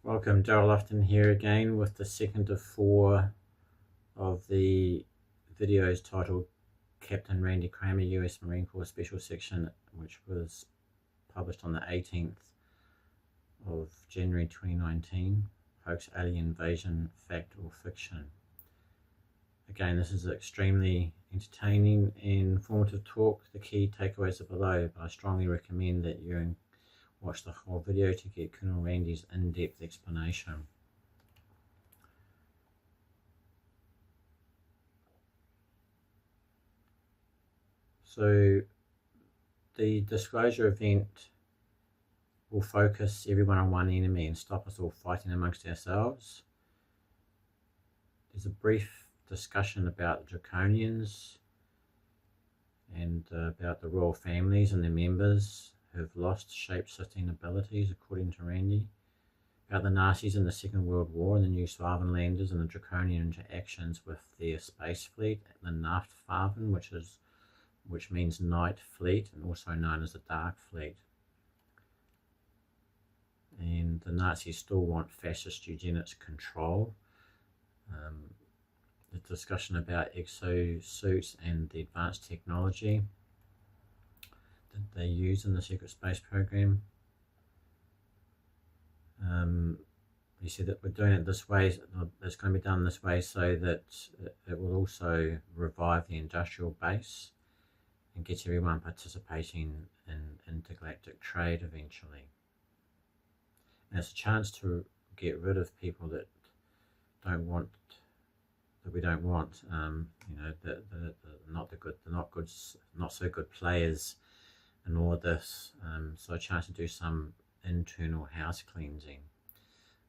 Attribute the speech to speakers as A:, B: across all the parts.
A: Welcome, Daryl Lufton here again with the second of four of the videos titled Captain Randy Cramer, US Marine Corps Special Section, which was published on the 18th of January 2019, Hoax, Alien Invasion, Fact or Fiction. Again, this is extremely entertaining and informative talk. The key takeaways are below, but I strongly recommend that you watch the whole video to get Col Randy's in-depth explanation. So the disclosure event will focus everyone on one enemy and stop us all fighting amongst ourselves. There's a brief discussion about the Draconians and about the royal families and their members who have lost shape-shifting abilities, according to Randy, about the Nazis in the Second World War and the new Vavin landers and the Draconian interactions with their space fleet, the Naft Vavin, which means night fleet and also known as the dark fleet. And the Nazis still want fascist eugenics control. The discussion about exosuits and the advanced technology that they use in the secret space program. You see that we're doing it this way, it's going to be done this way so that it will also revive the industrial base and get everyone participating in intergalactic trade eventually. And it's a chance to get rid of people that we don't want, not so good players and all of this, so a chance to do some internal house cleansing.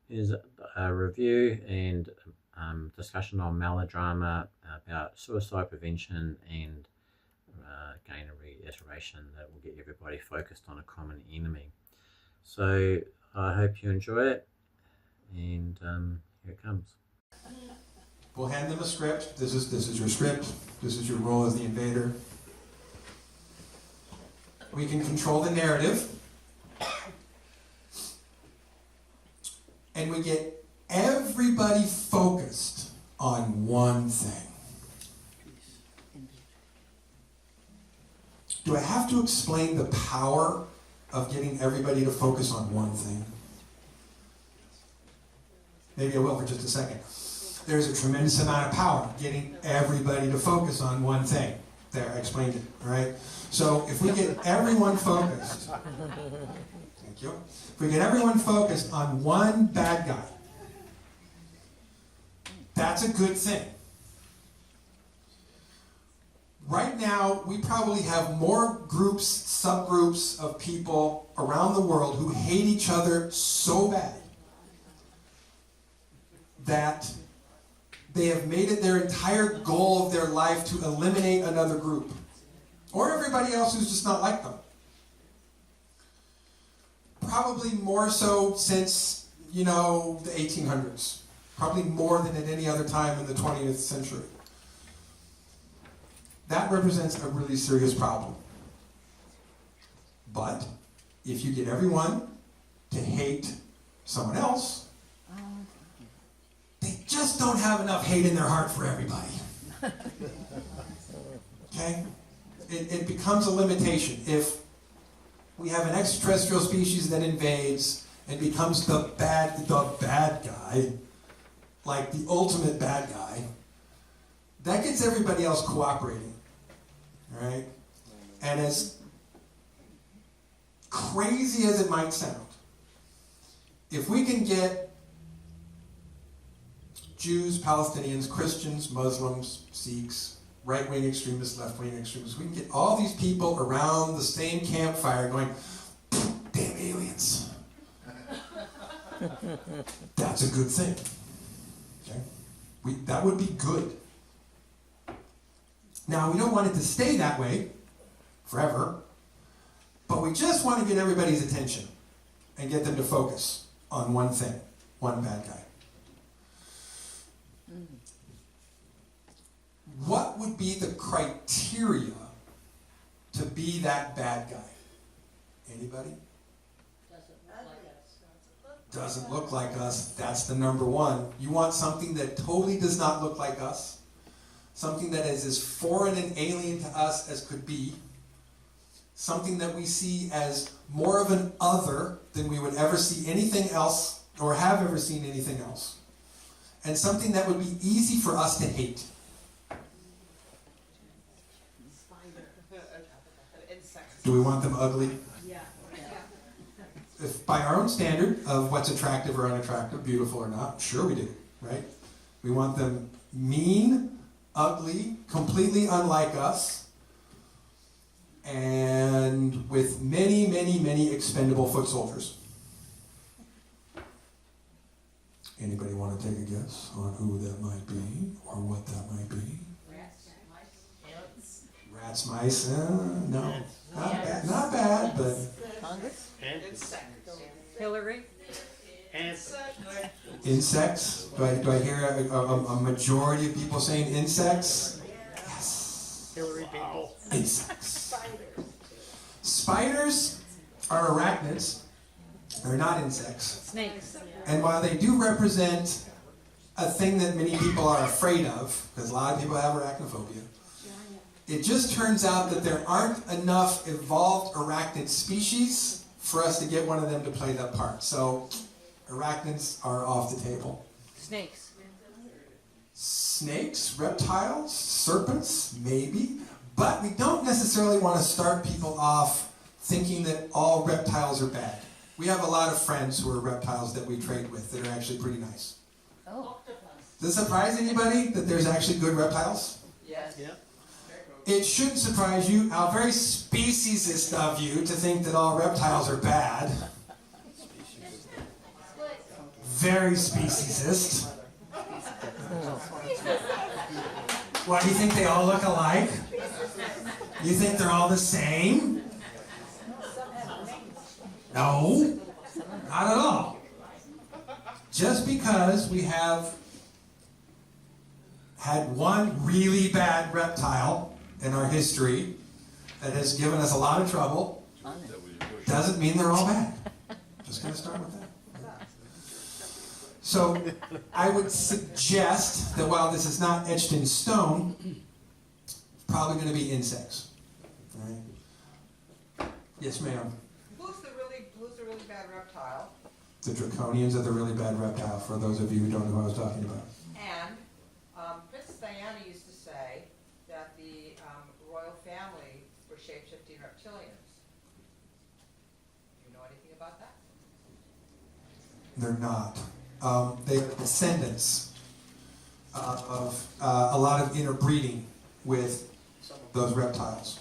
A: There's a review and discussion on melodrama about suicide prevention and again a reiteration that will get everybody focused on a common enemy. So I hope you enjoy it, and here it comes.
B: We'll hand them a script. This is your script. This is your role as the invader. We can control the narrative. And we get everybody focused on one thing. Do I have to explain the power of getting everybody to focus on one thing? Maybe I will for just a second. There's a tremendous amount of power getting everybody to focus on one thing. There, I explained it, all right? So if we get everyone focused, thank you. If we get everyone focused on one bad guy, that's a good thing. Right now, we probably have more groups, subgroups of people around the world who hate each other so bad that they have made it their entire goal of their life to eliminate another group. Or everybody else who's just not like them. Probably more so since, the 1800s. Probably more than at any other time in the 20th century. That represents a really serious problem. But if you get everyone to hate someone else, they just don't have enough hate in their heart for everybody. Okay? It becomes a limitation. If we have an extraterrestrial species that invades and becomes the bad guy, like the ultimate bad guy, that gets everybody else cooperating. All right? And as crazy as it might sound, if we can get Jews, Palestinians, Christians, Muslims, Sikhs, right-wing extremists, left-wing extremists, we can get all these people around the same campfire going, damn aliens. That's a good thing. Okay? That would be good. Now, we don't want it to stay that way forever, but we just want to get everybody's attention and get them to focus on one thing, one bad guy. What would be the criteria to be that bad guy? Anybody?
C: Doesn't look like us.
B: doesn't look like us, that's the number one. You want something that totally does not look like us, something that is as foreign and alien to us as could be, something that we see as more of an other than we would ever see anything else or have ever seen anything else, and something that would be easy for us to hate. Do we want them ugly? If by our own standard of what's attractive or unattractive, beautiful or not, sure we do, right? We want them mean, ugly, completely unlike us, and with many, many, many expendable foot soldiers. Anybody want to take a guess on who that might be or what that might be? Rats, mice, no. Not bad, but...
C: Hillary?
B: Insects? Do I hear a majority of people saying insects? Yes.
D: Hillary people.
B: Insects. Spiders are arachnids. They're not insects.
C: Snakes.
B: And while they do represent a thing that many people are afraid of, because a lot of people have arachnophobia, it just turns out that there aren't enough evolved arachnid species for us to get one of them to play that part. So arachnids are off the table.
C: Snakes.
B: Snakes, reptiles, serpents, maybe. But we don't necessarily want to start people off thinking that all reptiles are bad. We have a lot of friends who are reptiles that we trade with that are actually pretty nice.
C: Oh.
B: Does it surprise anybody that there's actually good reptiles?
C: Yes.
D: Yeah.
B: It shouldn't surprise you, how very speciesist of you to think that all reptiles are bad. Very speciesist. What, do you think they all look alike? You think they're all the same? No, not at all. Just because we have had one really bad reptile in our history that has given us a lot of trouble doesn't mean they're all bad. Just going to start with that. So I would suggest that while this is not etched in stone, it's probably going to be insects. All right? Yes, ma'am.
E: Who's the really bad reptile?
B: The Draconians are the really bad reptile, for those of you who don't know who I was talking about.
E: And Princess Diana used to say that the royal family were shape-shifting reptilians. Do you know anything about that?
B: They're not. They are descendants of a lot of interbreeding with those reptiles.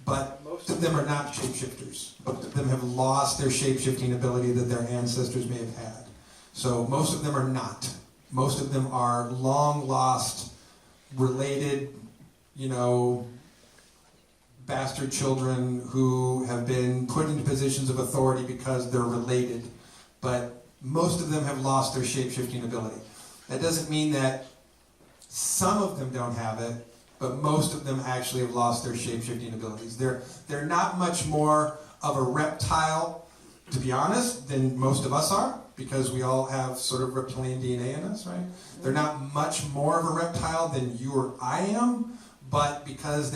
B: But most of them are not shapeshifters. Most of them have lost their shapeshifting ability that their ancestors may have had. So most of them are not. Most of them are long lost, related, bastard children who have been put into positions of authority because they're related. But most of them have lost their shape-shifting ability. That doesn't mean that some of them don't have it, but most of them actually have lost their shape-shifting abilities. They're not much more of a reptile, to be honest, than most of us are, because we all have sort of reptilian DNA in us, right? They're not much more of a reptile than you or I am, but because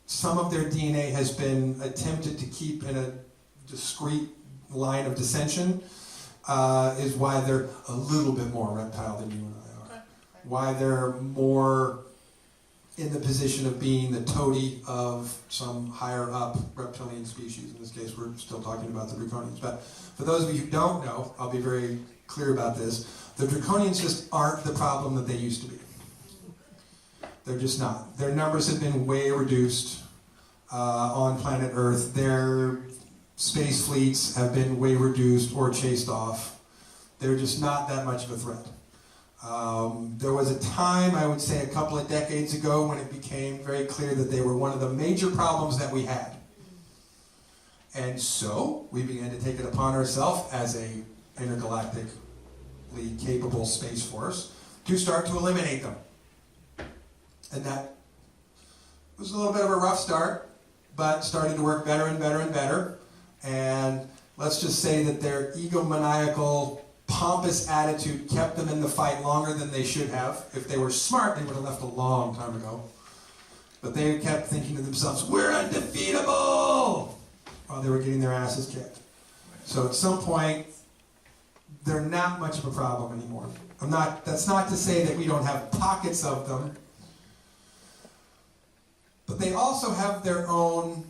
B: some of their DNA has been attempted to keep in a discrete line of dissension, is why they're a little bit more reptile than you and I are. Why they're more in the position of being the toady of some higher up reptilian species. In this case, we're still talking about the Draconians. But for those of you who don't know, I'll be very clear about this. The Draconians just aren't the problem that they used to be. They're just not. Their numbers have been way reduced on planet Earth. Their space fleets have been way reduced or chased off. They're just not that much of a threat. There was a time, I would say a couple of decades ago, when it became very clear that they were one of the major problems that we had. And so we began to take it upon ourselves as a intergalactically capable space force to start to eliminate them. And that was a little bit of a rough start, but started to work better and better and better. And let's just say that their egomaniacal, pompous attitude kept them in the fight longer than they should have. If they were smart, they would have left a long time ago. But they kept thinking to themselves, we're undefeatable! While they were getting their asses kicked. So at some point, they're not much of a problem anymore. That's not to say that we don't have pockets of them, but they also have their own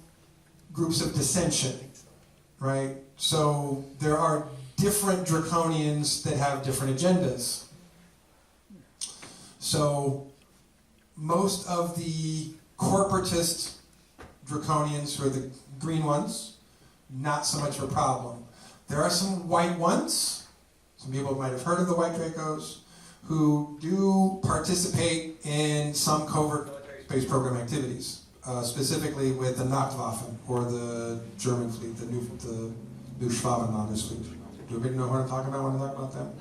B: groups of dissension, right? So there are different draconians that have different agendas. So most of the corporatist draconians, who are the green ones, not so much of a problem. There are some white ones, some people might have heard of the white Dracos, who do participate in some covert military space program activities, specifically with the Naft, or the German fleet, the new Schwabenlanders fleet. Do you know what I'm talking about when I talk about them?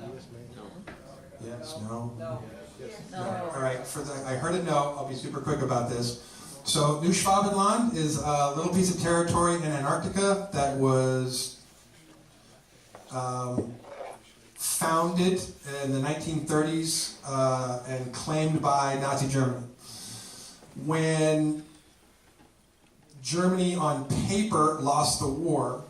B: Yes, no?
E: No.
B: No. All right, I heard a no. I'll be super quick about this. So, New Schwabenland is a little piece of territory in Antarctica that was founded in the 1930s and claimed by Nazi Germany. When Germany, on paper, lost the war,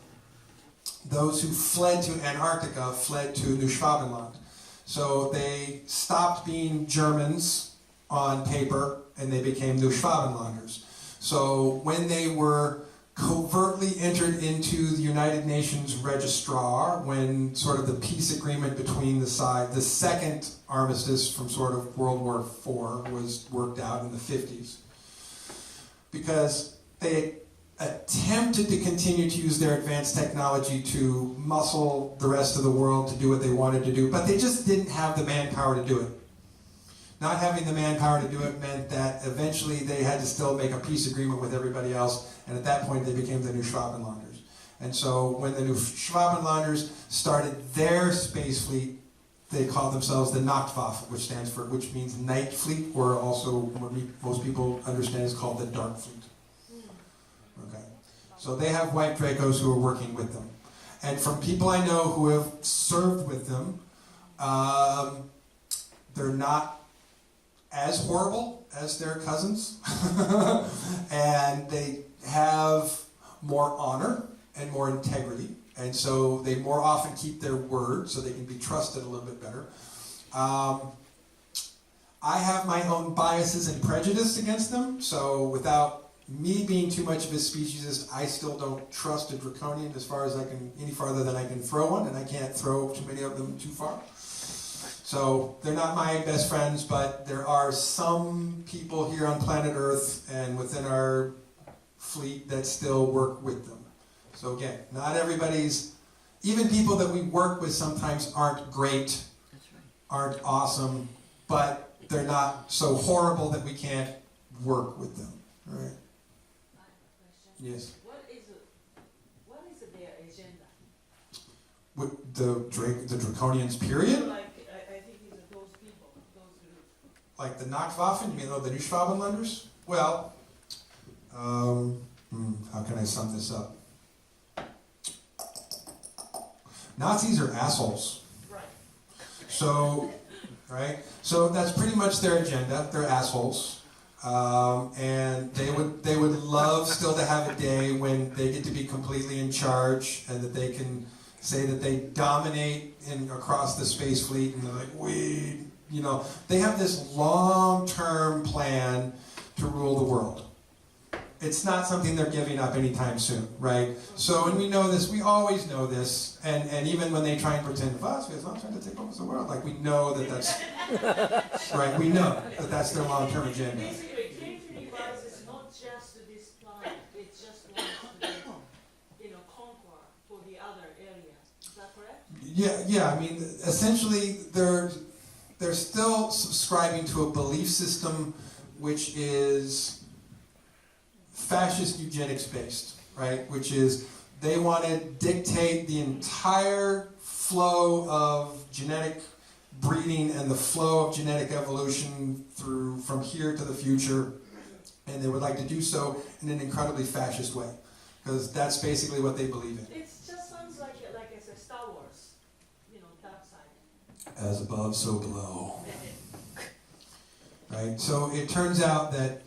B: those who fled to Antarctica fled to New Schwabenland. So they stopped being Germans on paper and they became New Schwabenlanders. So when they were covertly entered into the United Nations registrar, when sort of the peace agreement between the second armistice from sort of World War IV was worked out in the 50s, because they attempted to continue to use their advanced technology to muscle the rest of the world to do what they wanted to do, but they just didn't have the manpower to do it. Not having the manpower to do it meant that eventually they had to still make a peace agreement with everybody else, and at that point they became the New Schwabenlanders. And so when the New Schwabenlanders started their space fleet, they called themselves the Nachtwaffe, which means night fleet, or also what most people understand is called the dark fleet. Okay. So they have white Dracos who are working with them. And from people I know who have served with them, they're not as horrible as their cousins. And they have more honor and more integrity. And so they more often keep their word, so they can be trusted a little bit better. I have my own biases and prejudice against them, so without me being too much of a speciesist, I still don't trust a draconian any farther than I can throw one, and I can't throw too many of them too far. So they're not my best friends, but there are some people here on planet Earth and within our fleet that still work with them. So again, not everybody's, even people that we work with sometimes aren't great, aren't awesome, but they're not so horrible that we can't work with them. All right?
D: I have a question.
B: Yes.
D: What is their agenda?
B: With the Draconians, period?
D: Like, I think it's those people, those groups.
B: Like the Nachtwaffen, you mean the New Schwabenlanders? Well, how can I sum this up? Nazis are assholes.
D: Right.
B: So, right? So that's pretty much their agenda. They're assholes. And they would love still to have a day when they get to be completely in charge and that they can say that they dominate across the space fleet, and they're like, they have this long-term plan to rule the world. It's not something they're giving up anytime soon, right? So, and we know this, we always know this, and even when they try and pretend, it's not trying to take over the world, like we know that that's, right, we know that that's their long-term agenda.
D: Basically, K3 device is not just this planet, it just wants to, conquer for the other areas. Is that correct?
B: Yeah, I mean, essentially, they're still subscribing to a belief system which is fascist eugenics based, right? Which is they want to dictate the entire flow of genetic breeding and the flow of genetic evolution from here to the future, and they would like to do so in an incredibly fascist way, because that's basically what they believe in.
D: It just sounds like
B: As above, so below. Right? So it turns out that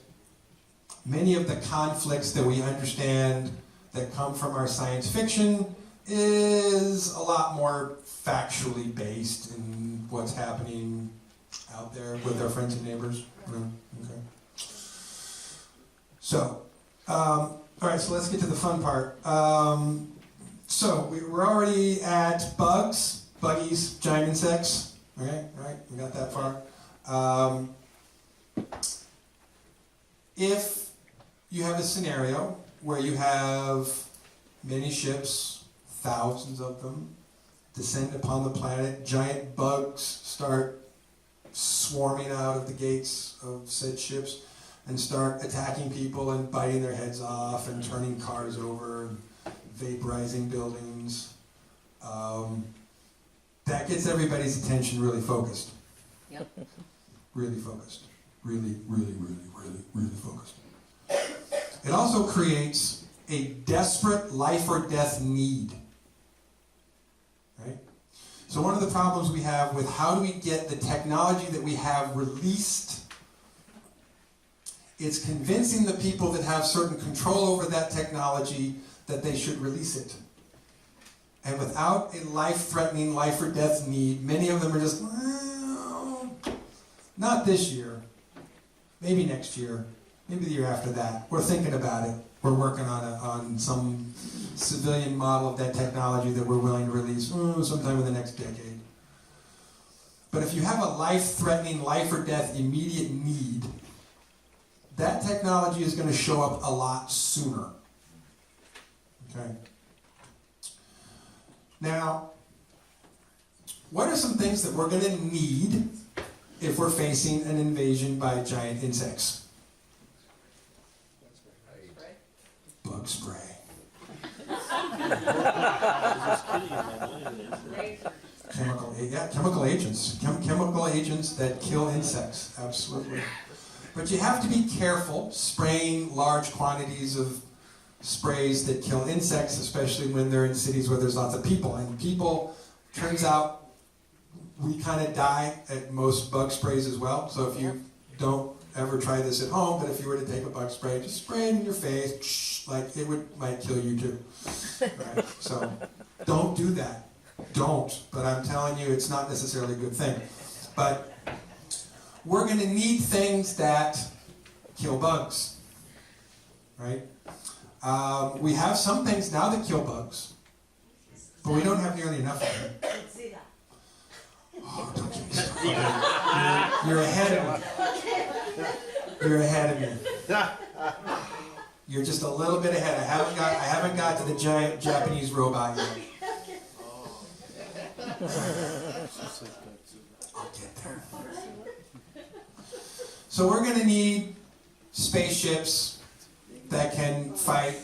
B: many of the conflicts that we understand that come from our science fiction is a lot more factually based in what's happening out there with our friends and neighbors. Okay. So, all right, so let's get to the fun part. So we're already at bugs, buggies, giant insects. Okay, right, we got that far. If you have a scenario where you have many ships, thousands of them, descend upon the planet, giant bugs start swarming out of the gates of said ships and start attacking people and biting their heads off and turning cars over and vaporizing buildings. That gets everybody's attention really focused.
C: Yep.
B: Really focused. Really focused. It also creates a desperate life or death need. Right? So one of the problems we have with how do we get the technology that we have released, it's convincing the people that have certain control over that technology that they should release it. And without a life-threatening, life or death need, many of them are just, well, not this year, maybe next year, maybe the year after that. We're thinking about it. We're working on some civilian model of that technology that we're willing to release sometime in the next decade. But if you have a life-threatening, life or death immediate need, that technology is going to show up a lot sooner. Okay. Now, what are some things that we're going to need if we're facing an invasion by giant insects? Bug spray. Chemical agents. Chemical agents that kill insects, absolutely. But you have to be careful spraying large quantities of sprays that kill insects, especially when they're in cities where there's lots of people. And people, turns out, we kind of die at most bug sprays as well. So if you don't ever try this at home, but if you were to take a bug spray, just spray it in your face, like it might kill you too. Right? So don't do that. Don't. But I'm telling you, it's not necessarily a good thing. But we're going to need things that kill bugs. Right? We have some things now that kill bugs, but we don't have nearly enough of them. Oh, don't get me started. You're ahead of me. You're ahead of me. You're just a little bit ahead. I haven't got to the giant Japanese robot yet. I'll get there. So we're going to need spaceships that can fight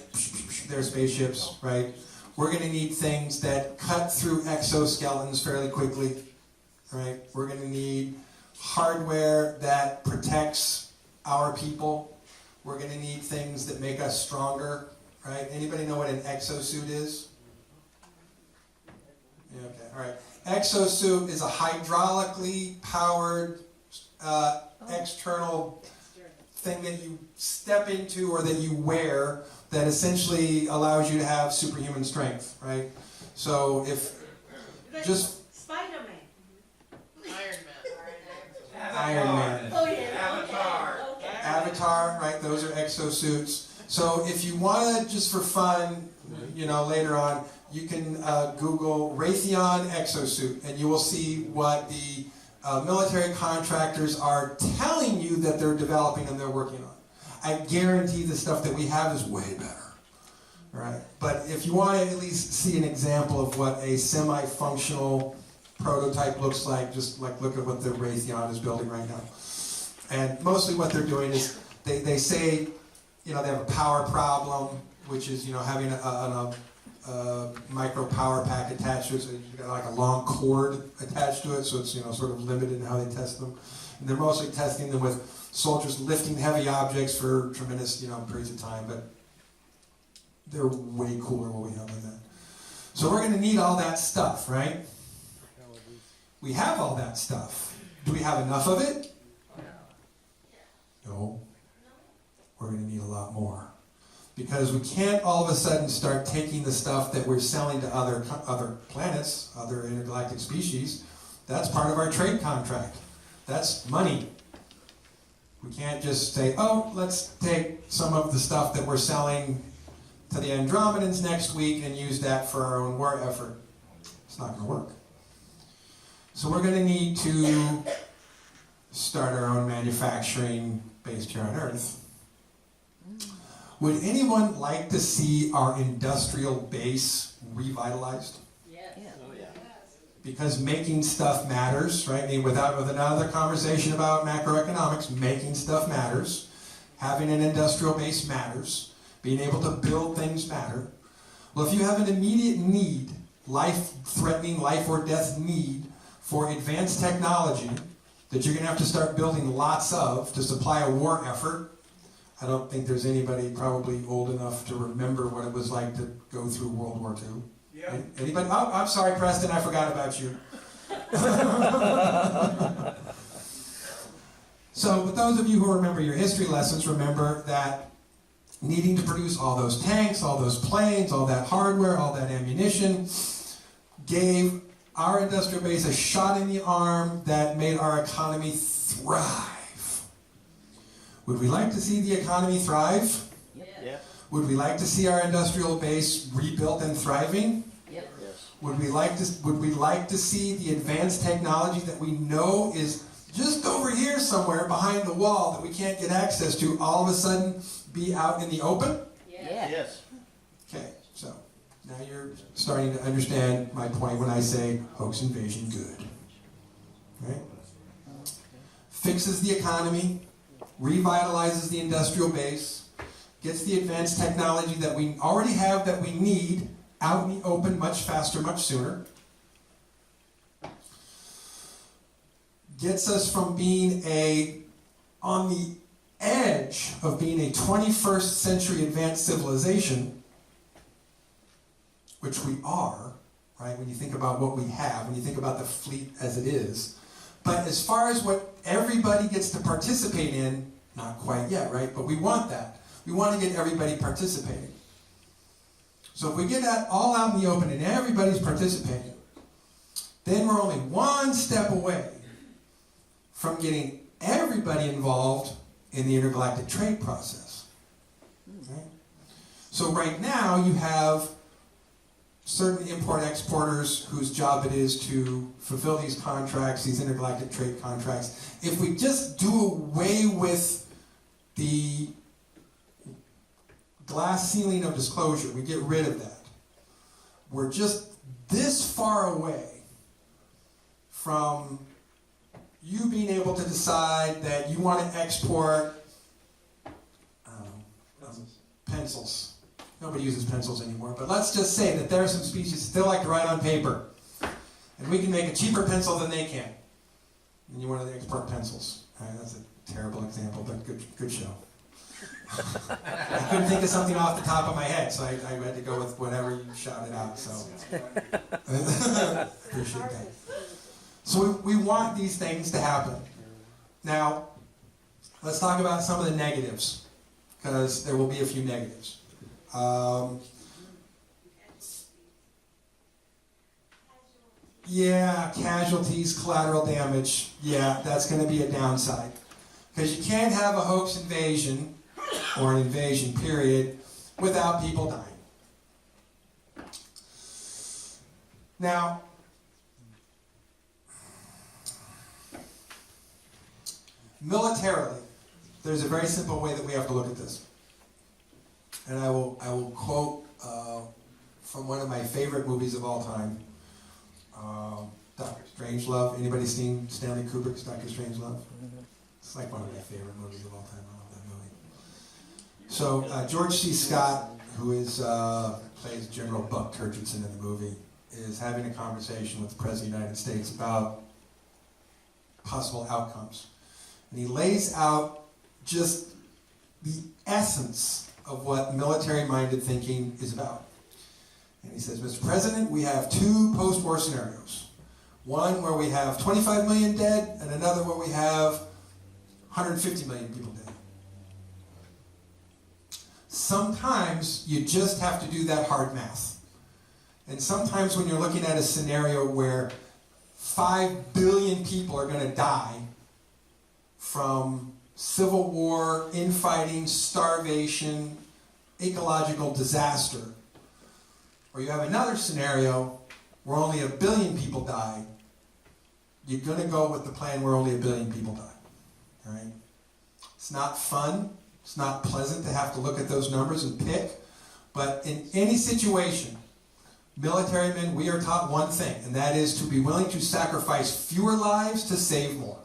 B: their spaceships, right? We're going to need things that cut through exoskeletons fairly quickly, right? We're going to need hardware that protects our people. We're going to need things that make us stronger, right? Anybody know what an exosuit is? Yeah, okay, all right. Exosuit is a hydraulically powered external thing that you step into or that you wear that essentially allows you to have superhuman strength, right? So if just
D: Spider-Man.
B: Iron Man.
D: Oh yeah.
B: Avatar, right? Those are exosuits. So if you want to, just for fun, later on, you can Google Raytheon exosuit, and you will see what the military contractors are telling you that they're developing and they're working on. I guarantee the stuff that we have is way better, right? But if you want to at least see an example of what a semi-functional prototype looks like, just like look at what the Raytheon is building right now. And mostly what they're doing is they say, they have a power problem, which is, having a micro power pack attached to it, so you've got like a long cord attached to it, so it's sort of limited in how they test them. And they're mostly testing them with soldiers lifting heavy objects for tremendous periods of time, but they're way cooler what we have than that. So we're going to need all that stuff, right? We have all that stuff. Do we have enough of it? No. We're going to need a lot more. Because we can't all of a sudden start taking the stuff that we're selling to other planets, other intergalactic species. That's part of our trade contract. That's money. We can't just say, oh, let's take some of the stuff that we're selling to the Andromedans next week and use that for our own war effort. It's not going to work. So we're going to need to start our own manufacturing based here on Earth. Would anyone like to see our industrial base revitalized?
D: Yes.
C: Oh, yeah.
B: Because making stuff matters, right? I mean, with another conversation about macroeconomics, making stuff matters. Having an industrial base matters. Being able to build things matter. Well, if you have an immediate need, life-threatening, life or death need for advanced technology that you're going to have to start building lots of to supply a war effort, I don't think there's anybody probably old enough to remember what it was like to go through World War II.
F: Yeah.
B: Anybody? Oh, I'm sorry, Preston, I forgot about you. So, but those of you who remember your history lessons, remember that needing to produce all those tanks, all those planes, all that hardware, all that ammunition, gave our industrial base a shot in the arm that made our economy thrive. Would we like to see the economy thrive?
C: Yeah.
B: Would we like to see our industrial base rebuilt and thriving?
C: Yep.
A: Yes.
B: Would we like to see the advanced technology that we know is just over here somewhere behind the wall that we can't get access to all of a sudden be out in the open?
C: Yeah.
A: Yes.
B: Okay, so now you're starting to understand my point when I say hoax invasion good. Right? Fixes the economy, revitalizes the industrial base, gets the advanced technology that we already have that we need out in the open much faster, much sooner. Gets us from being on the edge of being a 21st century advanced civilization, which we are, right? When you think about what we have, when you think about the fleet as it is. But as far as what everybody gets to participate in, not quite yet, right? But we want that. We want to get everybody participating. So if we get that all out in the open and everybody's participating, then we're only one step away from getting everybody involved in the intergalactic trade process. Okay? So right now you have certain import-exporters whose job it is to fulfill these contracts, these intergalactic trade contracts. If we just do away with the glass ceiling of disclosure, we get rid of that, we're just this far away from you being able to decide that you want to export pencils. Nobody uses pencils anymore, but let's just say that there are some species that still like to write on paper, and we can make a cheaper pencil than they can. And you want to export pencils. All right, that's a terrible example, but good show. I couldn't think of something off the top of my head, so I had to go with whatever you shouted out. So appreciate that. So we want these things to happen. Now, let's talk about some of the negatives, because there will be a few negatives. Yeah, casualties, collateral damage. Yeah, that's going to be a downside. Because you can't have a hoax invasion, or an invasion period, without people dying. Now, militarily, there's a very simple way that we have to look at this. And I will quote from one of my favorite movies of all time, Dr. Strangelove. Anybody seen Stanley Kubrick's Dr. Strangelove? It's like one of my favorite movies of all time. I love that movie. So George C. Scott, who plays General Buck Turgidson in the movie, is having a conversation with the President of the United States about possible outcomes. And he lays out just the essence of what military-minded thinking is about. And he says, Mr. President, we have two post-war scenarios. One where we have 25 million dead, and another where we have 150 million people dead. Sometimes you just have to do that hard math. And sometimes when you're looking at a scenario where 5 billion people are going to die from civil war, infighting, starvation, ecological disaster, or you have another scenario where only 1 billion people die, you're going to go with the plan where only 1 billion people die. All right? It's not fun. It's not pleasant to have to look at those numbers and pick. But in any situation, military men, we are taught one thing, and that is to be willing to sacrifice fewer lives to save more.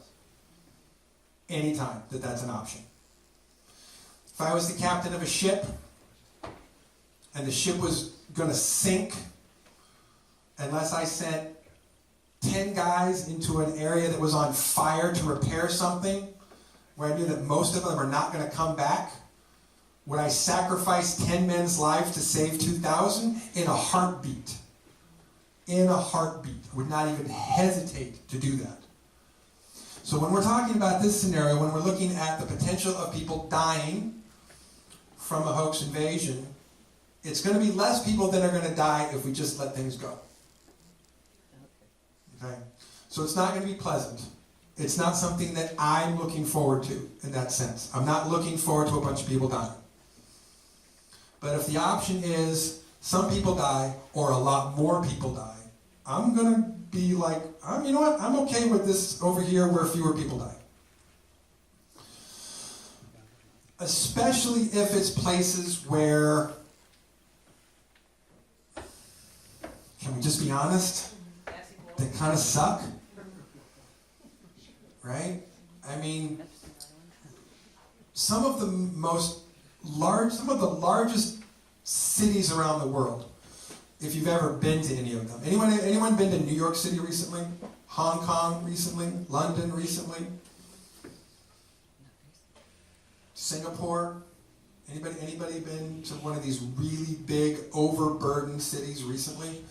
B: Anytime that's an option. If I was the captain of a ship, and the ship was going to sink, unless I sent 10 guys into an area that was on fire to repair something, where I knew that most of them are not going to come back, would I sacrifice 10 men's lives to save 2,000? In a heartbeat. In a heartbeat. I would not even hesitate to do that. So when we're talking about this scenario, when we're looking at the potential of people dying from a hoax invasion, it's going to be less people that are going to die if we just let things go. Okay? So it's not going to be pleasant. It's not something that I'm looking forward to in that sense. I'm not looking forward to a bunch of people dying. But if the option is some people die or a lot more people die, I'm going to be like, you know what? I'm okay with this over here where fewer people die. Especially if it's places where, can we just be honest? They kind of suck. Right? I mean, some of the largest cities around the world, if you've ever been to any of them. Anyone been to New York City recently? Hong Kong recently? London recently? Singapore? Anybody been to one of these really big, overburdened cities recently?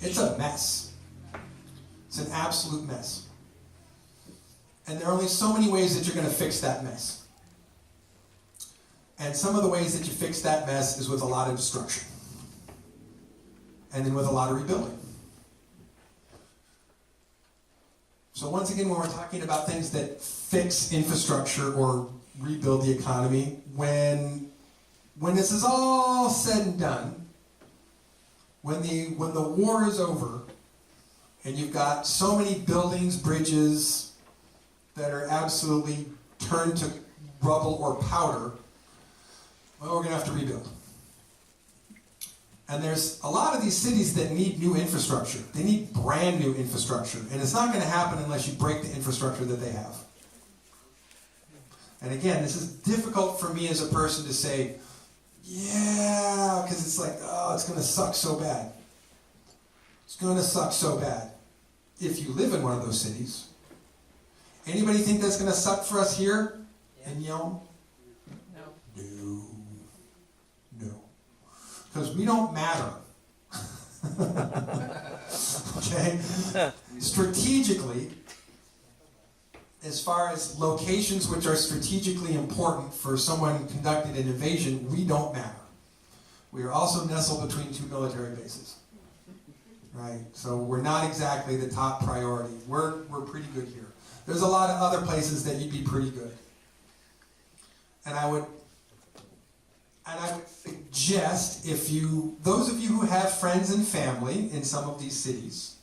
B: It's a mess. It's an absolute mess. And there are only so many ways that you're going to fix that mess. And some of the ways that you fix that mess is with a lot of destruction. And then with a lot of rebuilding. So once again, when we're talking about things that fix infrastructure or rebuild the economy, when this is all said and done, when the war is over, and you've got so many buildings, bridges, that are absolutely turned to rubble or powder, well, we're going to have to rebuild. And there's a lot of these cities that need new infrastructure. They need brand new infrastructure. And it's not going to happen unless you break the infrastructure that they have. And again, this is difficult for me as a person to say, yeah, because it's like, oh, it's going to suck so bad. It's going to suck so bad. If you live in one of those cities, anybody think that's going to suck for us here in Yelm? No. No. Because we don't matter. Okay? Strategically, as far as locations which are strategically important for someone conducting an invasion, we don't matter. We are also nestled between two military bases. Right? So we're not exactly the top priority. We're pretty good here. There's a lot of other places that you'd be pretty good. And I would suggest, those of you who have friends and family in some of these cities,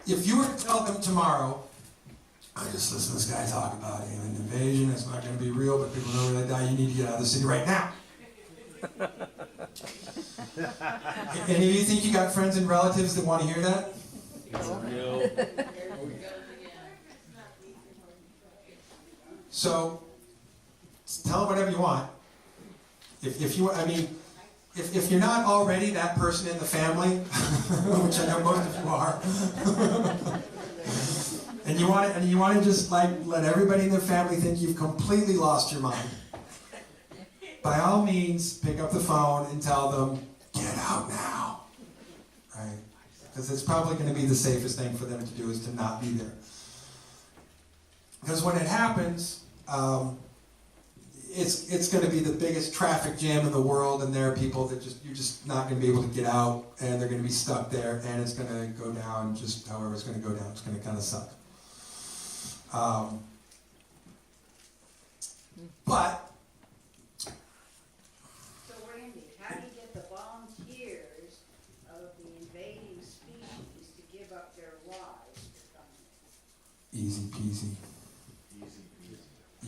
B: if you were to tell them tomorrow, I just listened to this guy talk about an invasion, it's not going to be real, but people know where they die, you need to get out of the city right now. Any of you think you got friends and relatives that want to hear that? No. So, tell them whatever you want. If you're not already that person in the family, which I know most of you are, and you want to just like let everybody in the family think you've completely lost your mind, by all means, pick up the phone and tell them, get out now. Right? because it's probably going to be the safest thing for them to do is to not be there. Because when it happens, it's going to be the biggest traffic jam in the world, and there are people that you're just not going to be able to get out, and they're going to be stuck there, and it's going to go down just however it's going to go down. It's going to kind of suck. But
F: So Randy, how do you get the volunteers of the invading species to give up their lives to come in?
B: easy peasy.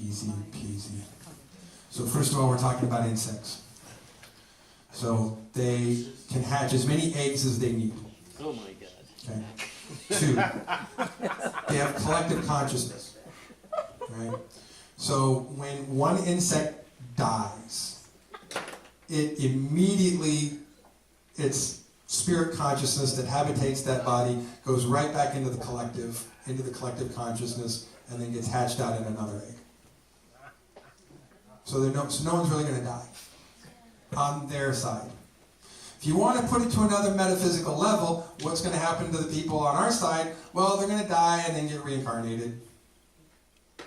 B: Easy peasy. So first of all, we're talking about insects. So they can hatch as many eggs as they need.
G: Oh my God.
B: Okay. 2, they have collective consciousness. Right? So when one insect dies, it immediately, its spirit consciousness that habitates that body goes right back into the collective consciousness, and then gets hatched out in another egg. So no one's really going to die on their side. If you want to put it to another metaphysical level, what's going to happen to the people on our side? Well, they're going to die and then get reincarnated.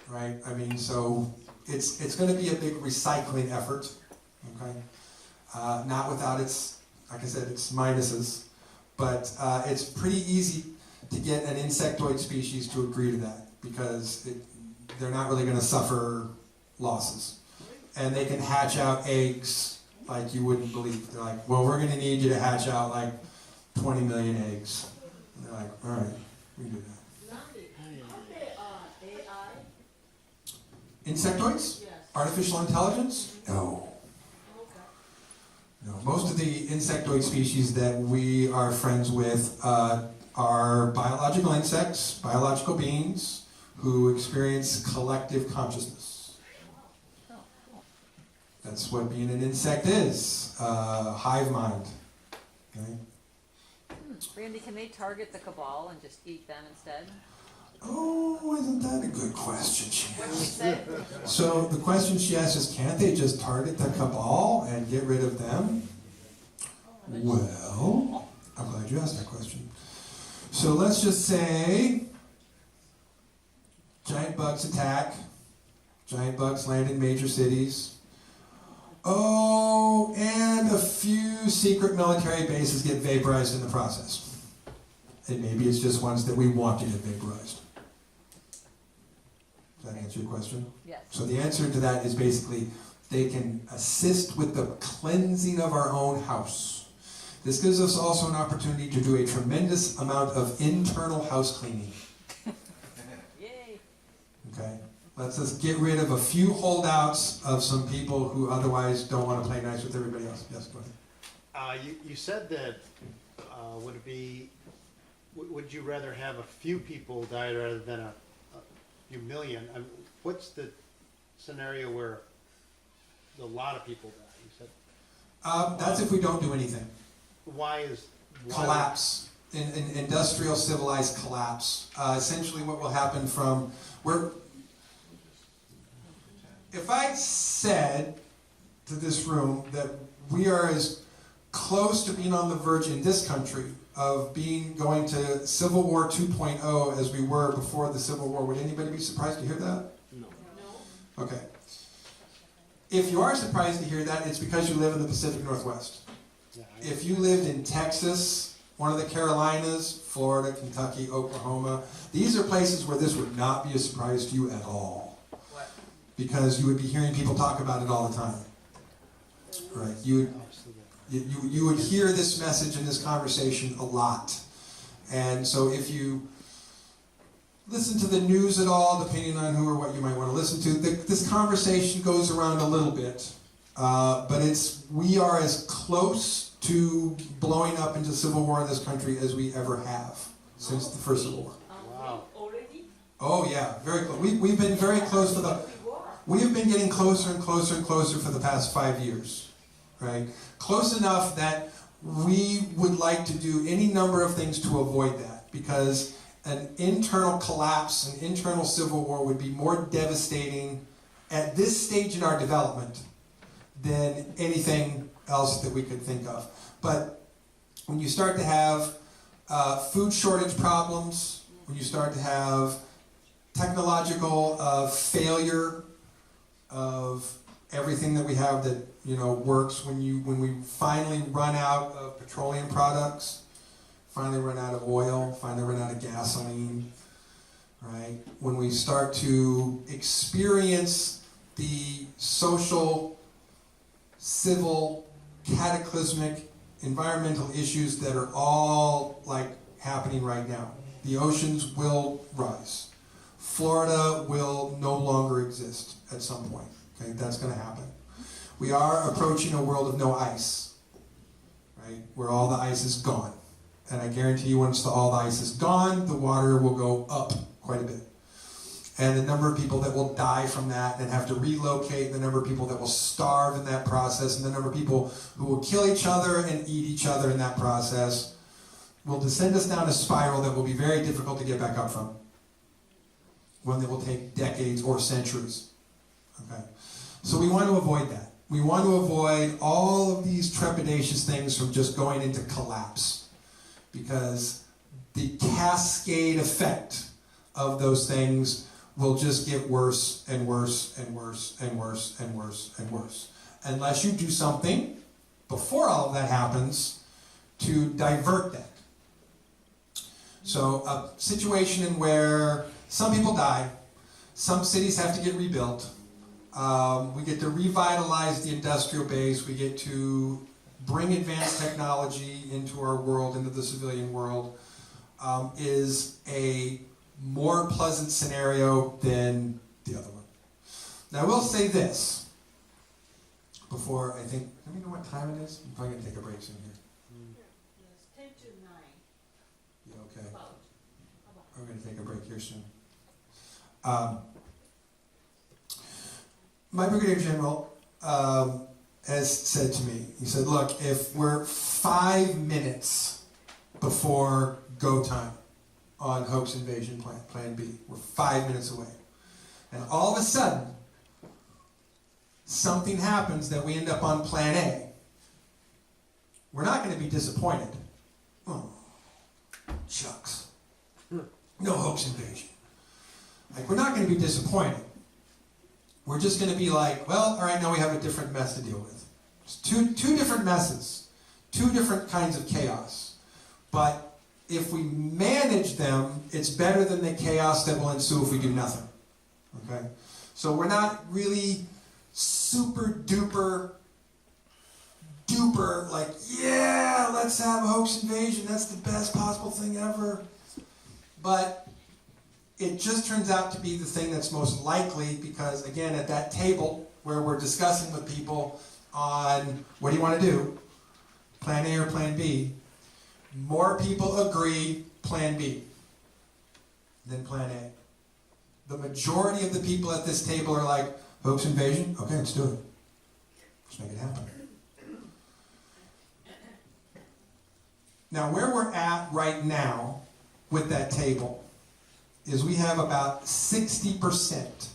B: Right? I mean, so it's going to be a big recycling effort. Okay? Not without its, like I said, its minuses. But it's pretty easy to get an insectoid species to agree to that, because they're not really going to suffer losses. And they can hatch out eggs like you wouldn't believe. They're like, well, we're going to need you to hatch out like 20 million eggs. And they're like, all right, we can do that.
D: Randy, how they are AI?
B: Insectoids?
D: Yes.
B: Artificial intelligence? No.
D: Okay.
B: No. Most of the insectoid species that we are friends with are biological insects, biological beings who experience collective consciousness. That's what being an insect is, hive mind. Okay?
C: Randy, can they target the cabal and just eat them instead?
B: Oh, isn't that a good question she
C: What did we
B: asked?
C: say?
B: So the question she asked is, can't they just target the cabal and get rid of them? Well, I'm glad you asked that question. So let's just say giant bugs attack. Giant bugs land in major cities. Oh, and a few secret military bases get vaporized in the process. And maybe it's just ones that we want to get vaporized. Does that answer your question?
C: Yes.
B: So the answer to that is basically they can assist with the cleansing of our own house. This gives us also an opportunity to do a tremendous amount of internal house cleaning.
C: Yay.
B: Okay? Lets us get rid of a few holdouts of some people who otherwise don't want to play nice with everybody else. Yes, go ahead.
G: You said that would you rather have a few people die rather than a few million? What's the scenario where a lot of people die? You said
B: That's if we don't do anything.
G: why
B: Collapse. In industrial civilized collapse. Essentially what will happen if I said to this room that we are as close to being on the verge in this country of going to Civil War 2.0 as we were before the Civil War, would anybody be surprised to hear that?
G: No.
B: Okay. If you are surprised to hear that, it's because you live in the Pacific Northwest.
G: Yeah,
B: If you lived in Texas, one of the Carolinas, Florida, Kentucky, Oklahoma, these are places where this would not be a surprise to you at all.
E: What?
B: Because you would be hearing people talk about it all the time. Right? You would hear this message and this conversation a lot. And so if you listen to the news at all, depending on who or what you might want to listen to, this conversation goes around a little bit. But we are as close to blowing up into civil war in this country as we ever have since the first Civil War.
G: Wow.
D: Already?
B: Oh yeah, very close. We've been very close for we have been getting closer and closer and closer for the past 5 years, right? Close enough that we would like to do any number of things to avoid that, because an internal collapse, an internal civil war would be more devastating at this stage in our development than anything else that we could think of. But when you start to have Food shortage problems, when you start to have technological failure of everything that we have that works, when we finally run out of petroleum products, finally run out of oil, finally run out of gasoline, right? When we start to experience the social, civil, cataclysmic, environmental issues that are all happening right now. The oceans will rise. Florida will no longer exist at some point. Okay, that's going to happen. We are approaching a world of no ice, right? Where all the ice is gone. And I guarantee you once all the ice is gone, the water will go up quite a bit. And the number of people that will die from that and have to relocate, the number of people that will starve in that process, and the number of people who will kill each other and eat each other in that process will descend us down a spiral that will be very difficult to get back up from. One that will take decades or centuries. Okay? So we want to avoid that. We want to avoid all of these trepidatious things from just going into collapse. Because the cascade effect of those things will just get worse and worse and worse and worse and worse and worse. Unless you do something before all of that happens to divert that. So a situation in where some people die, some cities have to get rebuilt, we get to revitalize the industrial base, we get to bring advanced technology into our world, into the civilian world, is a more pleasant scenario than the other one. Now I will say this, before I think, let me know what time it is? I'm probably going to take a break soon here.
D: Yes, 10 to 9.
B: You okay?
D: About.
B: We're going to take a break here soon. My Brigadier General has said to me, he said, look, if we're 5 minutes before go time on Hoax Invasion Plan B, we're 5 minutes away. And all of a sudden, something happens that we end up on Plan A. We're not going to be disappointed. Oh, shucks. No Hoax Invasion. We're not going to be disappointed. We're just going to be like, well, all right, now we have a different mess to deal with. It's two different messes, two different kinds of chaos. But if we manage them, it's better than the chaos that will ensue if we do nothing. Okay? So we're not really super duper like, yeah, let's have a Hoax Invasion. That's the best possible thing ever. But it just turns out to be the thing that's most likely because, again, at that table where we're discussing with people on what do you want to do, Plan A or Plan B, more people agree Plan B than Plan A. The majority of the people at this table are like, Hoax Invasion? Okay, let's do it. Let's make it happen. Now, where we're at right now with that table is we have about 60%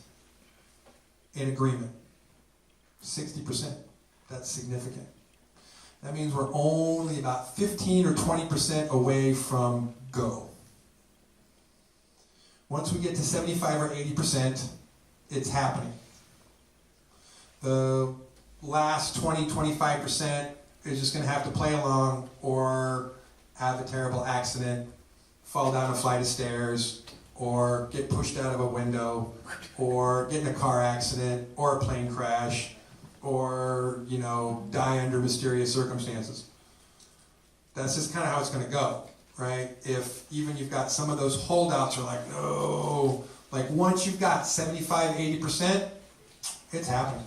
B: in agreement. 60%. That's significant. That means we're only about 15 or 20% away from go. Once we get to 75 or 80%, it's happening. The last 20, 25% is just going to have to play along or have a terrible accident, fall down a flight of stairs, or get pushed out of a window, or get in a car accident, or a plane crash, or, die under mysterious circumstances. That's just kind of how it's going to go, right? If even you've got some of those holdouts are like, no, like once you've got 75, 80%, it's happening.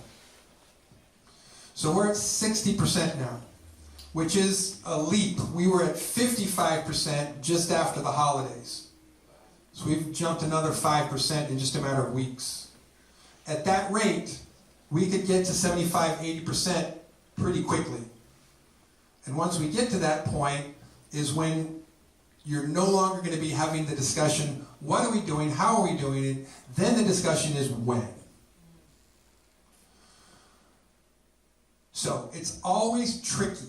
B: So we're at 60% now, which is a leap. We were at 55% just after the holidays. So we've jumped another 5% in just a matter of weeks. At that rate, we could get to 75, 80% pretty quickly. And once we get to that point is when you're no longer going to be having the discussion, what are we doing, how are we doing it? Then the discussion is when. So it's always tricky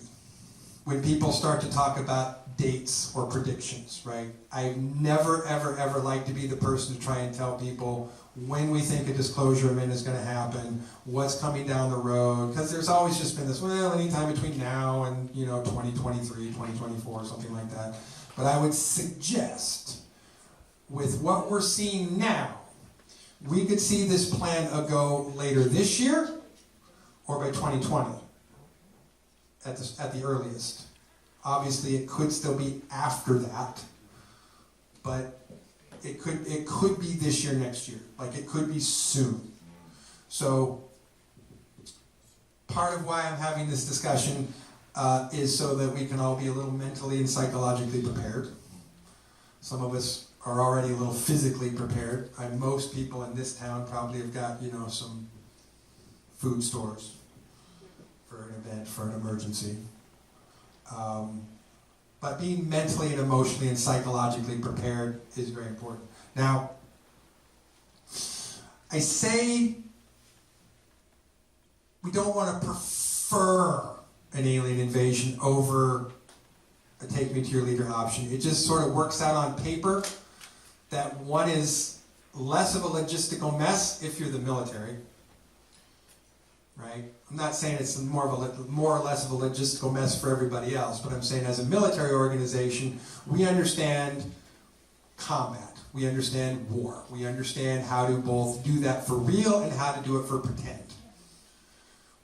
B: when people start to talk about dates or predictions, right? I never, ever, ever like to be the person to try and tell people when we think a disclosure event is going to happen, what's coming down the road, because there's always just been this, well, anytime between now and, 2023, 2024, something like that. But I would suggest, with what we're seeing now, we could see this plan go later this year or by 2020 at the earliest. Obviously, it could still be after that, but it could be this year, next year. Like, it could be soon. So part of why I'm having this discussion is so that we can all be a little mentally and psychologically prepared. Some of us are already a little physically prepared. Most people in this town probably have got, some food stores for an event, for an emergency. But being mentally and emotionally and psychologically prepared is very important. Now, I say we don't want to prefer an alien invasion over a take me to your leader option. It just sort of works out on paper that one is less of a logistical mess if you're the military, right? I'm not saying it's more or less of a logistical mess for everybody else, but I'm saying as a military organization, we understand combat. We understand war. We understand how to both do that for real and how to do it for pretend.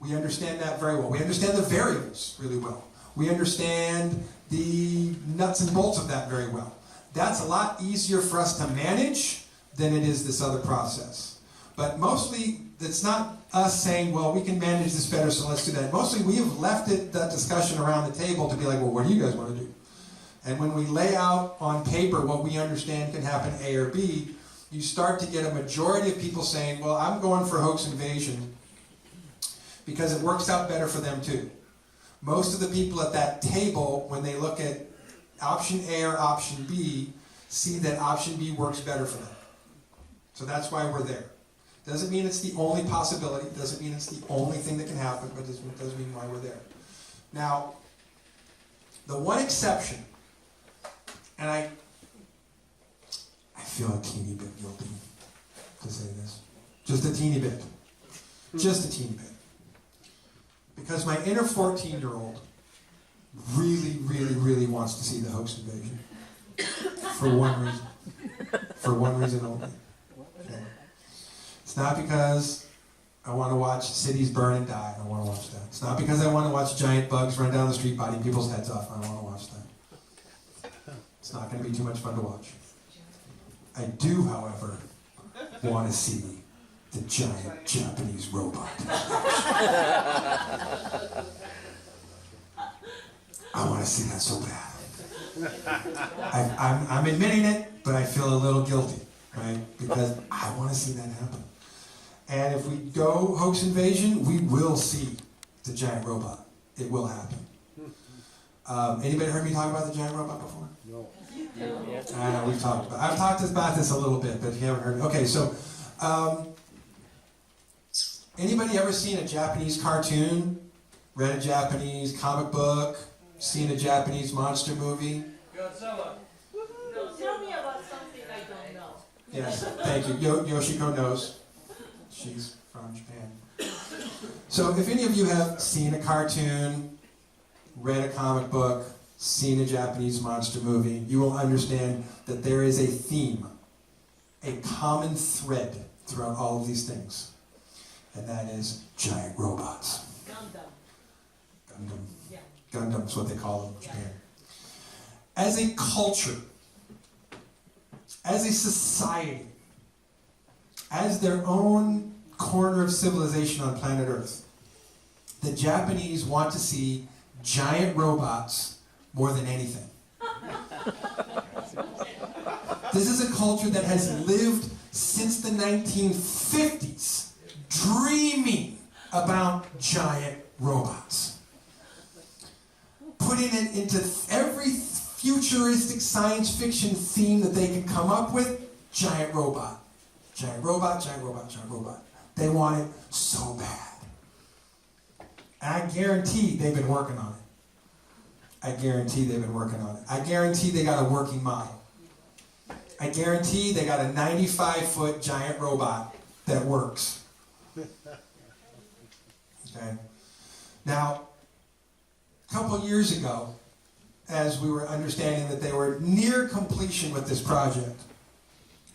B: We understand that very well. We understand the variables really well. We understand the nuts and bolts of that very well. That's a lot easier for us to manage than it is this other process. But mostly, it's not us saying, well, we can manage this better, so let's do that. Mostly, we have left that discussion around the table to be like, well, what do you guys want to do? And when we lay out on paper what we understand can happen A or B, you start to get a majority of people saying, well, I'm going for hoax invasion because it works out better for them too. Most of the people at that table, when they look at option A or option B, see that option B works better for them. So that's why we're there. Doesn't mean it's the only possibility, doesn't mean it's the only thing that can happen, but it does mean why we're there. Now, the one exception, and I feel a teeny bit guilty to say this, just a teeny bit, because my inner 14-year-old really, really, really wants to see the hoax invasion for one reason only. Okay. It's not because I want to watch cities burn and die. I don't want to watch that. It's not because I want to watch giant bugs run down the street biting people's heads off. I don't want to watch that. It's not going to be too much fun to watch. I do, however, want to see the giant Japanese robot. I want to see that so bad. I'm admitting it, but I feel a little guilty, right? Because I want to see that happen. And if we go hoax invasion, we will see the giant robot. It will happen. Anybody heard me talk about the giant robot before?
G: No.
B: I know, I've talked about this a little bit, but if you haven't heard. Okay, so anybody ever seen a Japanese cartoon? Read a Japanese comic book? Seen a Japanese monster movie?
D: Godzilla. No, tell me about something I don't know.
B: Yes, thank you. Yoshiko knows. She's from Japan. So if any of you have seen a cartoon, read a comic book, seen a Japanese monster movie, you will understand that there is a theme, a common thread throughout all of these things. And that is giant robots. Gundam.
D: Yeah.
B: Gundam's what they call them in Japan. As a culture, as a society, as their own corner of civilization on planet Earth, the Japanese want to see giant robots more than anything. This is a culture that has lived since the 1950s, dreaming about giant robots. Putting it into every futuristic science fiction theme that they can come up with, giant robot. Giant robot, giant robot, giant robot. They want it so bad. And I guarantee they've been working on it. I guarantee they've been working on it. I guarantee they got a working model. I guarantee they got a 95-foot giant robot that works. Okay. Now, a couple years ago, as we were understanding that they were near completion with this project,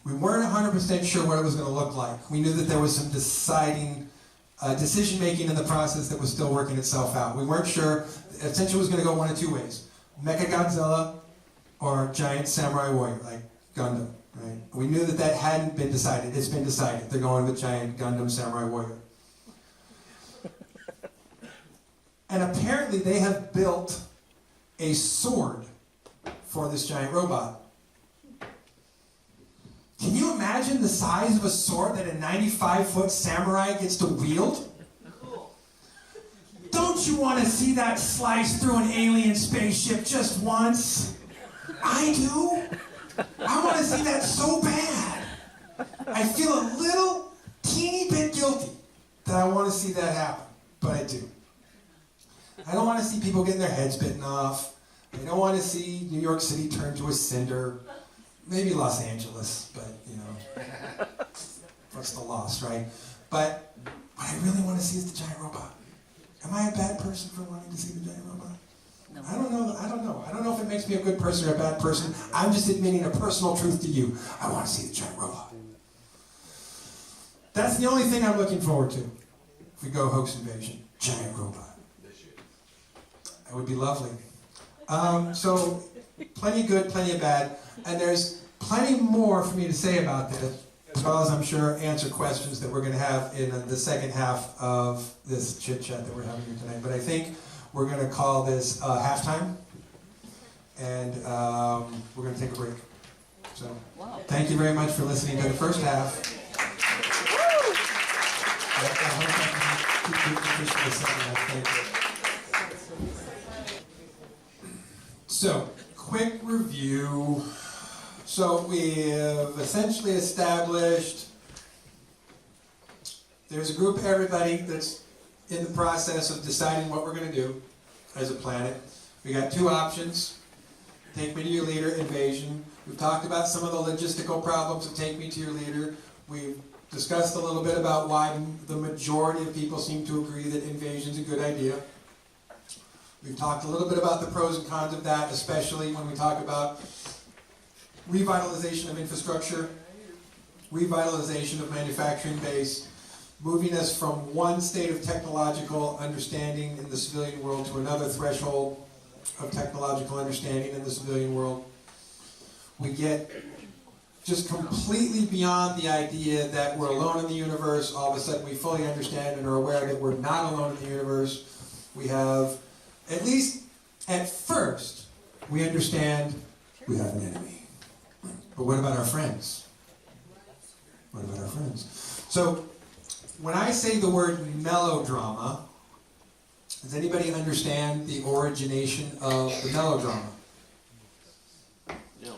B: we weren't 100% sure what it was going to look like. We knew that there was some decision-making in the process that was still working itself out. We weren't sure. Essentially, it was going to go one of two ways. Mechagodzilla or giant samurai warrior, like Gundam. Right? We knew that that hadn't been decided. It's been decided. They're going with giant Gundam samurai warrior. And apparently they have built a sword for this giant robot. Can you imagine the size of a sword that a 95-foot samurai gets to wield? Don't you want to see that slice through an alien spaceship just once? I do. I want to see that so bad. I feel a little teeny bit guilty that I want to see that happen, but I do. I don't want to see people getting their heads bitten off. I don't want to see New York City turn to a cinder. Maybe Los Angeles, but you know, what's the loss, right? But what I really want to see is the giant robot. Am I a bad person for wanting to see the giant robot?
C: No.
B: I don't know. I don't know if it makes me a good person or a bad person. I'm just admitting a personal truth to you. I want to see the giant robot. That's the only thing I'm looking forward to. If we go Hoax Invasion, giant robot. That would be lovely. So, plenty good, plenty of bad. And there's plenty more for me to say about this, as well as I'm sure answer questions that we're going to have in the second half of this chit-chat that we're having here tonight. But I think we're going to call this halftime, and we're going to take a break. So, thank you very much for listening to the first half. I hope I can keep the second half. Thank you. So, quick review. So we have essentially established there's a group of everybody that's in the process of deciding what we're going to do as a planet. We got two options. Take me to your leader, invasion. We've talked about some of the logistical problems of take me to your leader. We've discussed a little bit about why the majority of people seem to agree that invasion's a good idea. We've talked a little bit about the pros and cons of that, especially when we talk about revitalization of infrastructure, revitalization of manufacturing base, moving us from one state of technological understanding in the civilian world to another threshold of technological understanding in the civilian world. We get just completely beyond the idea that we're alone in the universe. All of a sudden we fully understand and are aware that we're not alone in the universe. We have, at least at first, we understand we have an enemy. But what about our friends? What about our friends? So, when I say the word melodrama, does anybody understand the origination of the melodrama?
H: No.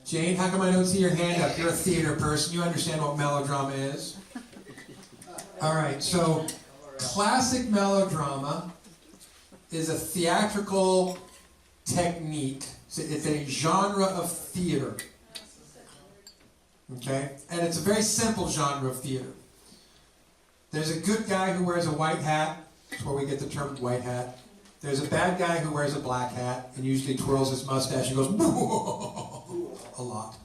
B: Jane, how come I don't see your hand up? You're a theater person. You understand what melodrama is? All right, so classic melodrama is a theatrical technique. It's a genre of theater. Okay? And it's a very simple genre of theater. There's a good guy who wears a white hat. That's where we get the term white hat. There's a bad guy who wears a black hat and usually twirls his mustache and goes a lot.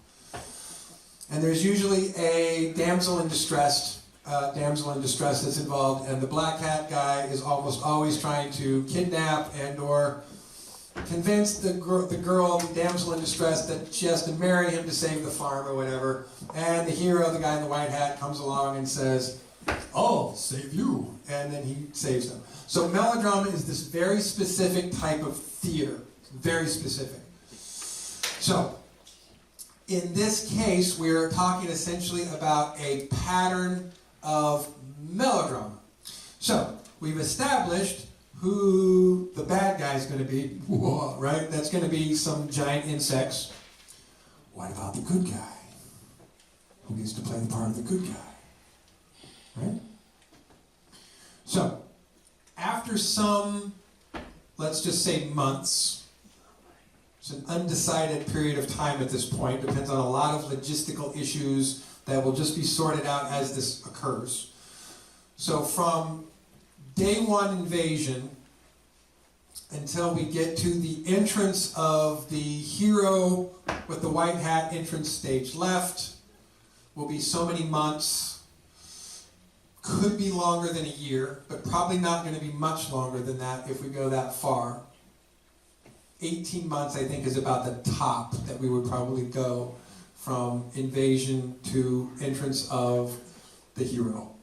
B: And there's usually a damsel in distress that's involved, and the black hat guy is almost always trying to kidnap and or convince the damsel in distress, that she has to marry him to save the farm or whatever. And the hero, the guy in the white hat, comes along and says, "I'll save you," and then he saves them. So melodrama is this very specific type of theater, very specific. So in this case, we're talking essentially about a pattern of melodrama. So we've established who the bad guy is going to be, right? That's going to be some giant insects. What about the good guy? Who gets to play the part of the good guy? Right? So, after some let's just say months. It's an undecided period of time at this point. Depends on a lot of logistical issues that will just be sorted out as this occurs. So from day one invasion until we get to the entrance of the hero with the white hat entrance stage left will be so many months. Could be longer than a year, but probably not going to be much longer than that if we go that far. 18 months, I think, is about the top that we would probably go from invasion to entrance of the hero,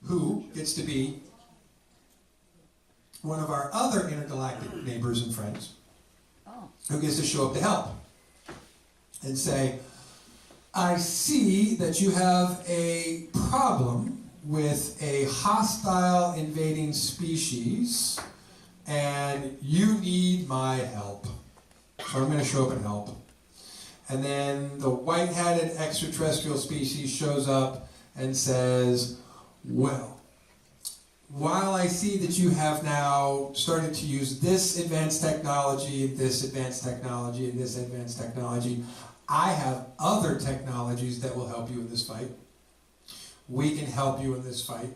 B: who gets to be one of our other intergalactic neighbors and friends, who gets to show up to help and say, I see that you have a problem with a hostile invading species and you need my help. So I'm going to show up and help. And then the white-hatted extraterrestrial species shows up and says, well, while I see that you have now started to use this advanced technology, this advanced technology, and this advanced technology, I have other technologies that will help you in this fight. We can help you in this fight.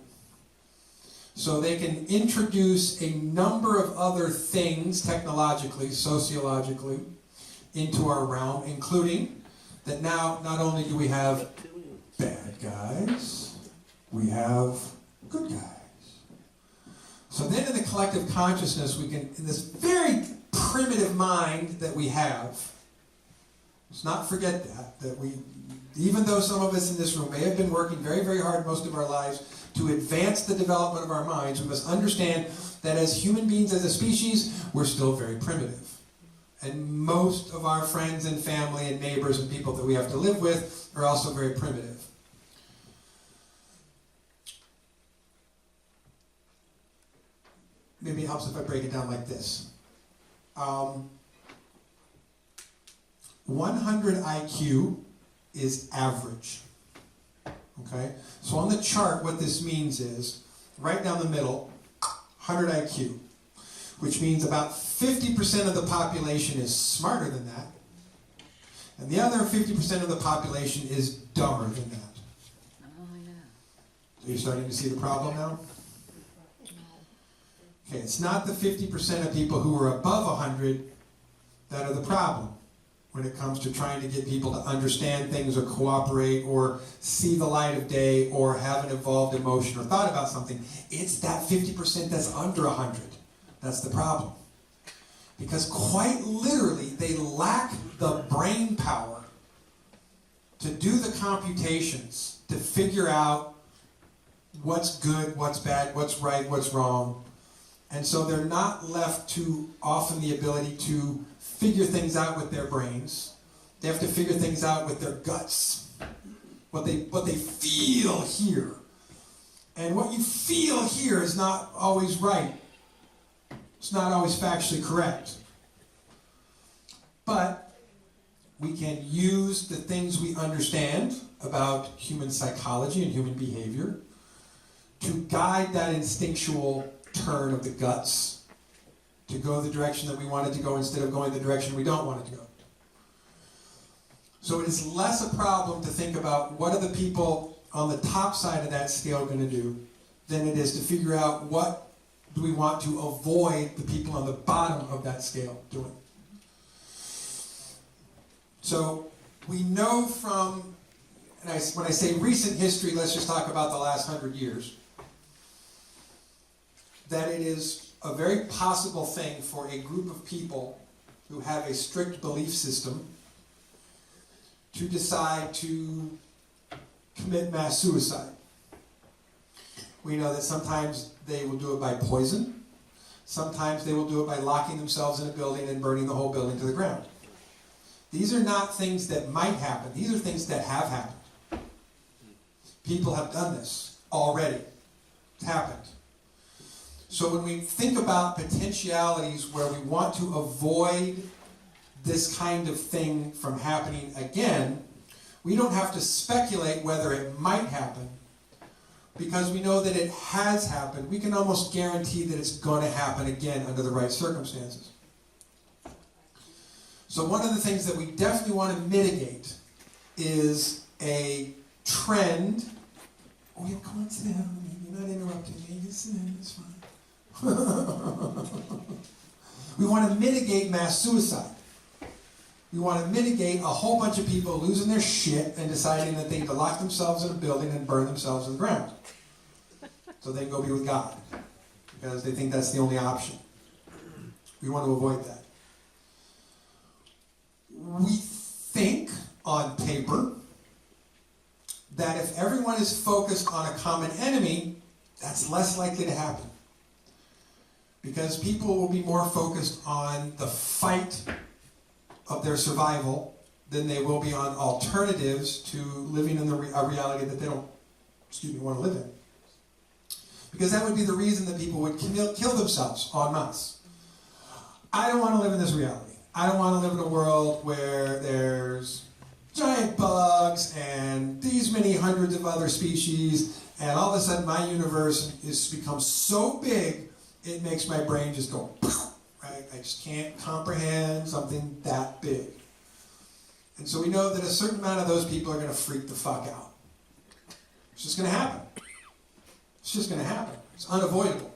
B: So they can introduce a number of other things technologically, sociologically, into our realm, including that now not only do we have bad guys, we have good guys. So then in the collective consciousness, we can, in this very primitive mind that we have, let's not forget that we, even though some of us in this room may have been working very, very hard most of our lives to advance the development of our minds, we must understand that as human beings, as a species, we're still very primitive. And most of our friends and family and neighbors and people that we have to live with are also very primitive. Maybe it helps if I break it down like this. 100 IQ is average. Okay? So on the chart, what this means is, right down the middle, 100 IQ, which means about 50% of the population is smarter than that, and the other 50% of the population is dumber than that.
C: Oh, yeah.
B: So you're starting to see the problem now? Okay, it's not the 50% of people who are above 100 that are the problem when it comes to trying to get people to understand things or cooperate or see the light of day or have an evolved emotion or thought about something. It's that 50% that's under 100. That's the problem. Because quite literally, they lack the brain power to do the computations, to figure out what's good, what's bad, what's right, what's wrong. And so they're not left to often the ability to figure things out with their brains. They have to figure things out with their guts. What they feel here. And what you feel here is not always right. It's not always factually correct. But we can use the things we understand about human psychology and human behavior to guide that instinctual turn of the guts to go the direction that we want it to go instead of going the direction we don't want it to go. So it is less a problem to think about what are the people on the top side of that scale going to do than it is to figure out what do we want to avoid the people on the bottom of that scale doing. So we know from, and when I say recent history, let's just talk about the last 100 years, that it is a very possible thing for a group of people who have a strict belief system to decide to commit mass suicide. We know that sometimes they will do it by poison. Sometimes they will do it by locking themselves in a building and burning the whole building to the ground. These are not things that might happen. These are things that have happened. People have done this already. It's happened. So when we think about potentialities where we want to avoid this kind of thing from happening again, we don't have to speculate whether it might happen. because we know that it has happened, we can almost guarantee that it's going to happen again under the right circumstances. So one of the things that we definitely want to mitigate is a trend. Oh, yeah, come on, sit down. You're not interrupting me. Just sit down. It's fine. We want to mitigate mass suicide. We want to mitigate a whole bunch of people losing their shit and deciding that they need to lock themselves in a building and burn themselves to the ground so they can go be with God because they think that's the only option. We want to avoid that. We think on paper that if everyone is focused on a common enemy, that's less likely to happen. Because people will be more focused on the fight of their survival than they will be on alternatives to living in a reality that they don't, want to live in. Because that would be the reason that people would kill themselves en masse. I don't want to live in this reality. I don't want to live in a world where there's giant bugs and these many hundreds of other species, and all of a sudden my universe has become so big it makes my brain just go, right? I just can't comprehend something that big. And so we know that a certain amount of those people are going to freak the fuck out. It's just going to happen. It's just going to happen. It's unavoidable.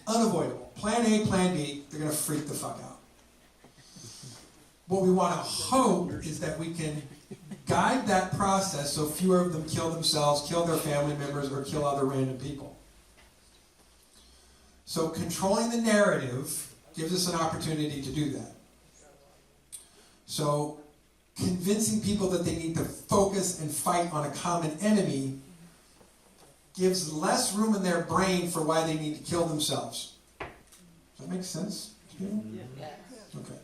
B: Unavoidable. Plan A, Plan B, they're going to freak the fuck out. What we want to hope is that we can guide that process so fewer of them kill themselves, kill their family members, or kill other random people. So controlling the narrative gives us an opportunity to do that. So convincing people that they need to focus and fight on a common enemy gives less room in their brain for why they need to kill themselves. Does that make sense to you?
C: Yeah.
B: Okay.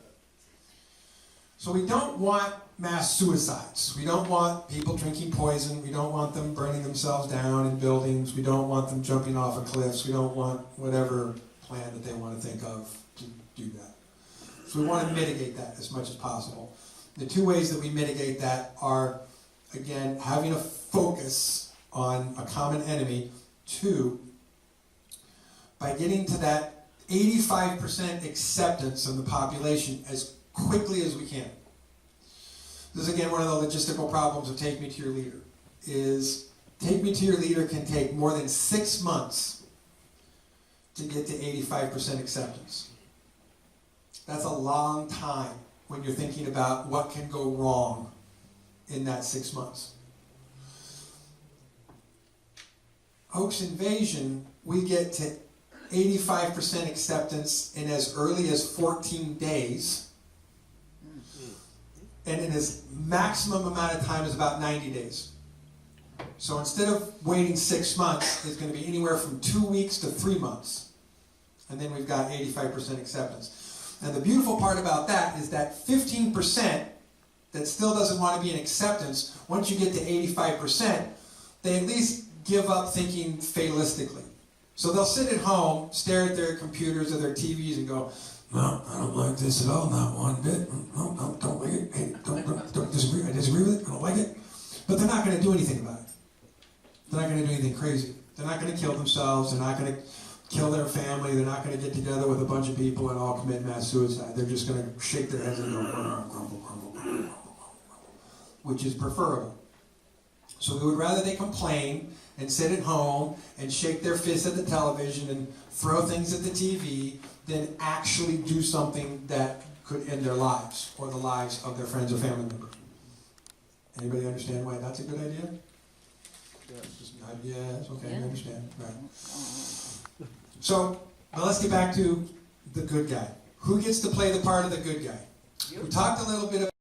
B: So we don't want mass suicides. We don't want people drinking poison. We don't want them burning themselves down in buildings. We don't want them jumping off of cliffs. We don't want whatever plan that they want to think of to do that. So we want to mitigate that as much as possible. The two ways that we mitigate that are, again, having a focus on a common enemy. Two, by getting to that 85% acceptance of the population as quickly as we can. This is again one of the logistical problems of Take Me to Your Leader. Is Take Me to Your Leader can take more than 6 months to get to 85% acceptance. That's a long time when you're thinking about what can go wrong in that 6 months. Hoax Invasion, we get to 85% acceptance in as early as 14 days. And in its maximum amount of time is about 90 days. So instead of waiting 6 months, it's going to be anywhere from 2 weeks to 3 months. And then we've got 85% acceptance. And the beautiful part about that is that 15% that still doesn't want to be in acceptance, once you get to 85%, they at least give up thinking fatalistically. So they'll sit at home, stare at their computers or their TVs and go, no, I don't like this at all, not one bit. No, don't like it. Hey, don't disagree. I disagree with it. I don't like it. But they're not going to do anything about it. They're not going to do anything crazy. They're not going to kill themselves. They're not going to kill their family. They're not going to get together with a bunch of people and all commit mass suicide. They're just going to shake their heads and go, grumble, which is preferable. So we would rather they complain and sit at home and shake their fists at the television and throw things at the TV than actually do something that could end their lives or the lives of their friends or family members. Anybody understand why that's a good idea? Yes, okay, I understand. Right. So, now let's get back to the good guy. Who gets to play the part of the good guy? We talked a little bit about